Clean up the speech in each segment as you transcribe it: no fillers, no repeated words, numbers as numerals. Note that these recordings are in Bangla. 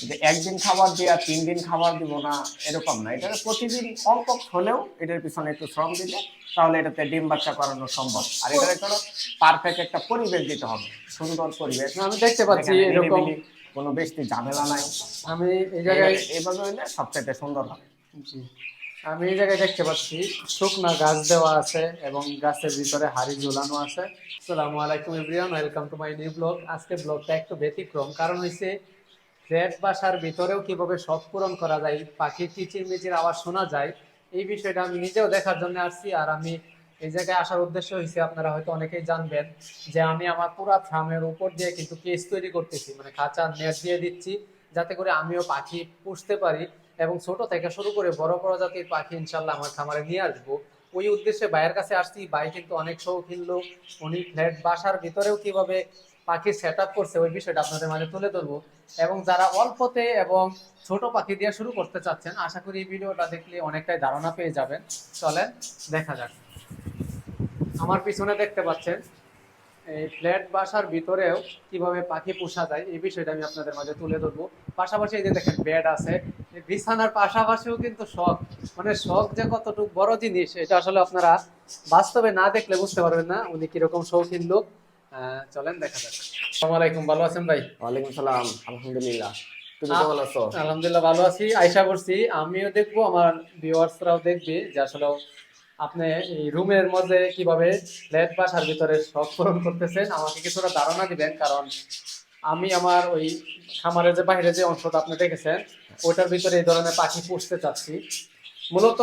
যে একদিন খাবার দিয়ে আর 3 দিন খাবার দিব না এরকম না, এটা প্রতিদিন অল্প হলেও এটার পিছনে একটু শ্রম দিলে তাহলে এটাতে ডিম বাচ্চা করানো সম্ভব। আর এটার একটা পারফেক্ট একটা পরিবেশ দিতে হবে, সুন্দর পরিবেশ আমি দেখতে পাচ্ছি যেখানে এরকম। নিরিবিলি, কোনো বেশি ঝামেলা নাই। আমি এই জায়গায় এইভাবে হইলে সবচাইতে সুন্দর হবে। জি, আমি এই জায়গায় দেখতে পাচ্ছি শুকনা গাছ দেওয়া আছে এবং গাছের ভিতরে হাড়ি ঝুলানো আছে। আসসালামু আলাইকুম everyone, welcome to my new blog. আজকে ব্লগটা একটু ব্যতিক্রম, কারণ হচ্ছে ফ্ল্যাট বাসার ভিতরেও কিভাবে শখ পূরণ করা যায়, পাখির কিচিরমিচির আওয়াজ শোনা যায়, এই বিষয়টা আমি নিজেও দেখার জন্য আসছি। আর আমি এই জায়গায় আসার উদ্দেশ্য হয়েছে, আপনারা হয়তো অনেকেই জানবেন যে আমি আমার পুরা ফার্মের উপর দিয়ে কিন্তু কেস তৈরি করতেছি, মানে খাঁচার নেট দিয়ে দিচ্ছি যাতে করে আমিও পাখি পুষতে পারি এবং ছোট থেকে শুরু করে বড় বড় জাতির পাখি ইনশাল্লাহ আমার খামারে নিয়ে আসবো। ওই উদ্দেশ্যে ভাইয়ের কাছে আসছি। ভাই কিন্তু অনেক শৌখিন লোক, উনি ফ্ল্যাট বাসার ভিতরেও কিভাবে পাখির সেট আপ করছে ওই বিষয়টা আপনাদের মাঝে তুলে ধরবো। এবং যারা অল্পতে এবং ছোট পাখি দিয়ে শুরু করতে চাচ্ছেন, আশা করি এই ভিডিওটা দেখলে অনেকটাই ধারণা পেয়ে যাবেন। চলেন দেখা যাক। আমার পিছনে দেখতে পাচ্ছেন এই ফ্ল্যাট বাসার ভিতরেও কিভাবে পাখি পোষা যায় এই বিষয়টা আমি আপনাদের মাঝে তুলে ধরবো। পাশাপাশি এই যে দেখেন বেড আছে, এই বিছানার পাশাপাশিও কিন্তু শখ, মানে শখ যে কতটুকু বড় জিনিস এটা আসলে আপনারা বাস্তবে না দেখলে বুঝতে পারবেন না উনি কিরকম শৌখিন লোক। চলেন দেখা যাক। আসসালামু আলাইকুম, ভালো আছেন ভাই? ওয়ালাইকুম সালাম, আলহামদুলিল্লাহ। তুমি কেমন আছো? আলহামদুলিল্লাহ ভালো আছি। আশা করছি আমিও দেখবো, আমার ভিউয়ার্সরাও দেখবে যে আসলে আপনি এই রুমের মধ্যে কিভাবে ফ্ল্যাট বাসার ভিতরে শখ পূরণ করতেছেন। আমাকে কিছুটা ধারণা দিবেন, কারণ আমি আমার ওই খামারের যে বাইরে যে অংশটা আপনি দেখেছেন ওটার ভিতরে এই ধরনের পাখি পুষতে চাচ্ছি। মূলত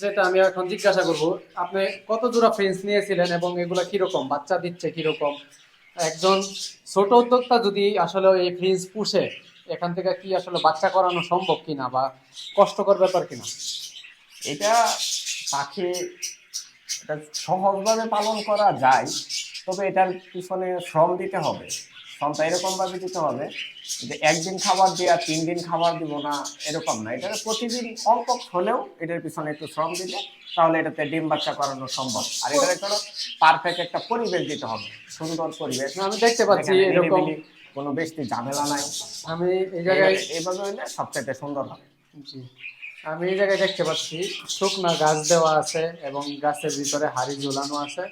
যেটা আমি এখন জিজ্ঞাসা করব, আপনি কত জোড়া ফ্রেন্স নিয়েছিলেন এবং এগুলা কিরকম বাচ্চা দিচ্ছে কিরকম? একজন ছোট উদ্যোক্তা যদি আসলে এই ফ্রিজ পুষে এখান থেকে কি আসলে বাচ্চা করানো সম্ভব কিনা বা কষ্টকর ব্যাপার কিনা? এটা পাখি, এটা সহজভাবে পালন করা যায়, তবে এটার পিছনে শ্রম দিতে হবে। শ্রমটা এরকম ভাবে দিতে হবে যে একদিন খাবার দিয়ে আর 3 দিন খাবার দিব না এরকম না, এটা প্রতিদিন অল্প হলেও এটার পিছনে একটু শ্রম দিলে তাহলে এটাতে ডিম বাচ্চা করানো সম্ভব। আর এটার একটা পারফেক্ট একটা পরিবেশ দিতে হবে, সুন্দর পরিবেশ আমি দেখতে পাচ্ছি যেখানে এরকম। নিরিবিলি, কোনো বেশি ঝামেলা নাই। আমি এই জায়গায় এইভাবে হইলে সবচাইতে সুন্দর হবে। জি, আমি এই জায়গায় দেখতে পাচ্ছি শুকনা গাছ দেওয়া আছে এবং গাছের ভিতরে হাড়ি ঝুলানো আছে।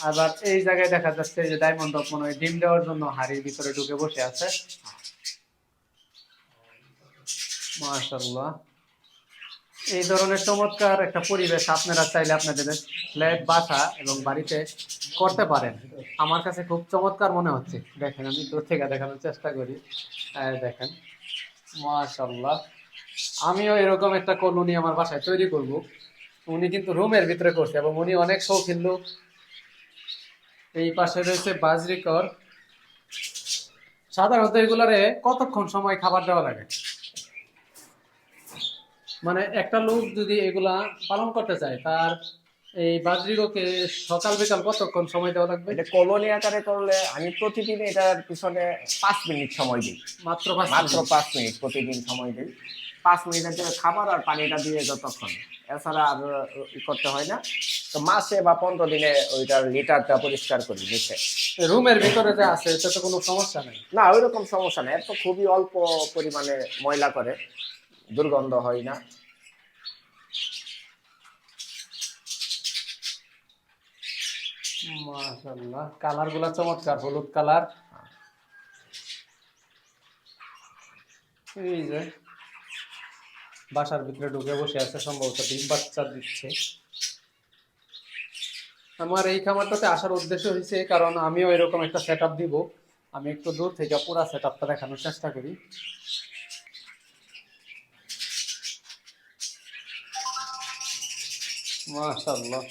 আবার এই জায়গায় দেখা যাচ্ছে যে ডায়মন্ড ডক মনে হয় ডিম দেওয়ার জন্য হাড়ির ভিতরে ঢুকে বসে আছে। মাশাআল্লাহ, এই ধরনের চমৎকার একটা পরিবেশ আপনারা চাইলে আপনাদের ফ্ল্যাট বাসা এবং বাড়িতে করতে পারেন। আমার কাছে খুব চমৎকার মনে হচ্ছে। দেখেন আমি দূর থেকে দেখানোর চেষ্টা করি। দেখেন, মাশাআল্লাহ, আমিও এরকম একটা কলোনি আমার বাসায় তৈরি করব। উনি কিন্তু রুমের ভিতরে করছে এবং উনি অনেক শৌখিন লোক। এই পাশে রয়েছে বাজরিকর। সাধারণত এগুলারে কতক্ষণ সময় খাবার দেওয়া লাগে? মানে একটা লোক যদি এগুলা পালন করতে চায় তার এই বাজরিগকে সকাল বিকাল কতক্ষণ সময় দেওয়া লাগবে? এটা কলোনি আকারে করলে আমি প্রতিদিন এটার পিছনে 5 মিনিট সময় দিই। মাত্র 5 মিনিট? মাত্র 5 মিনিট প্রতিদিন সময় দিই। 5 মিনিটের জন্য খাবার আর পানিটা দিয়ে যতক্ষণ, এছাড়া আর করতে হয় না। তো মাসে বা 15 দিনে ওইটার লিটারটা পরিষ্কার করি নিচে। রুমের ভিতরে যে আছে এটা তো কোনো সমস্যা নেই? না, ওই রকম সমস্যা নেই, এত খুবই অল্প পরিমাণে ময়লা করে, দুর্গন্ধ হয় না। মাশাআল্লাহ, কালার গুলা চমৎকার, হলুদ কালার। এই যে বাসার ভিতরে ঢুকে বসে আছে, সম্ভবত ডিম বাচ্চা দিচ্ছে। আমার এই খামারটাতে আসার উদ্দেশ্য হয়েছে কারণ আমিও এরকম একটা সেট আপ দিব। আমি একটু দূর থেকে পুরো সেট আপটা দেখানোর চেষ্টা করি। মাশাআল্লাহ,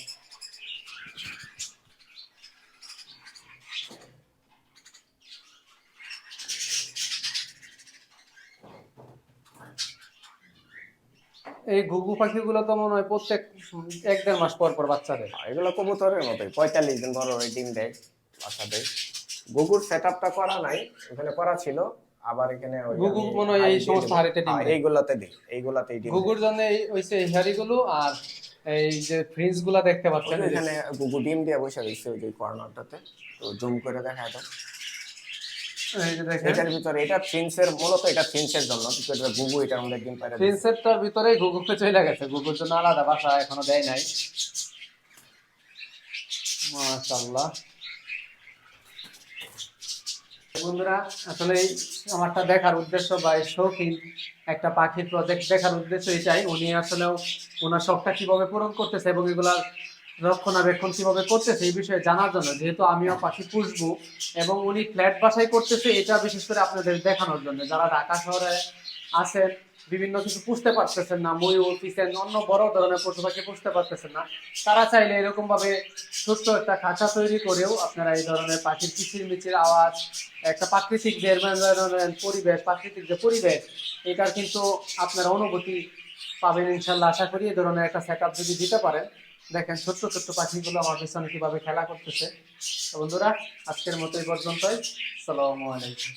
এই ঘুঘু পাখিগুলো তো মনে হয় প্রত্যেক 1-1.5 মাস পর পর বাচ্চা দেয়। এগুলো কবুতরের মতোই 45 দিন ধরে ওই ডিম দেয়, বাসা দেয়। গুগুর সেট আপটা করা নাই, এখানে করা ছিল। আবার এখানে ওই ঘুঘু আমি মনে হয় এই হাড়ি দিয়ে সমস্ত দেবো। হাড়িতে ডিম হ্যাঁ, দেয়। এইগুলাতে দিই, এইগুলাতেই ডিম দেয়। ঘুঘুর জন্য এই হইছে এই হাড়িগুলো। আর এই যে ফ্রিজ গুলা দেখতে ওই পাচ্ছেন, যে এই যে এখানে গুগু ডিম দিয়ে বসে রয়েছে ওই যে কর্নারটাতে, তো জুম করে দেখা যায়। এই যে দেখেন এটার ভিতরে এটা ফিন্সের, মূলত এটা ফিন্সের জন্য, কিন্তু এটা গুগু এটার মধ্যে ডিম পাড়া দিচ্ছে। প্রিন্সেপটার ভিতরেই গুগুকে চলে গেছে, গুগুর জন্য আলাদা বাসা এখনো দেয় নাই। মাশাআল্লাহ। বন্ধুরা, আসলে আমারটা দেখার উদ্দেশ্য বা এই শৌখিন একটা পাখির প্রজেক্ট দেখার উদ্দেশ্য এটাই, উনি আসলে ওনার শখটা কিভাবে পূরণ করতেছে এবং এগুলার রক্ষণাবেক্ষণ কিভাবে করতেছে এই বিষয়ে জানার জন্য, যেহেতু আমিও পাখি পুষবো এবং উনি ফ্ল্যাট বাসায় করতেছে, এটা বিশেষ করে আপনাদের দেখানোর জন্য। যারা ঢাকা শহরে আছেন, বিভিন্ন কিছু পুষতে পারতেছেন না, ময়ূর পিছেন অন্য বড় ধরনের পশু পাখি পুষতে পারতেছেন না, তারা চাইলে এরকম ভাবে ছোট্ট একটা খাঁচা তৈরি করেও আপনারা এই ধরনের পাখির কিচিরমিচির আওয়াজ, একটা প্রাকৃতিক যে পরিবেশ, প্রাকৃতিক যে পরিবেশ, এটার কিন্তু আপনারা অনুভূতি পাবেন ইনশাল্লাহ। আশা করি এই ধরনের একটা সেট আপ যদি দিতে পারেন। দেখেন ছোট্ট ছোট্ট পাখিগুলো আমার পেছনে কিভাবে খেলা করতেছে। তো বন্ধুরা, আজকের মতো এই পর্যন্তই। আসসালামু আলাইকুম।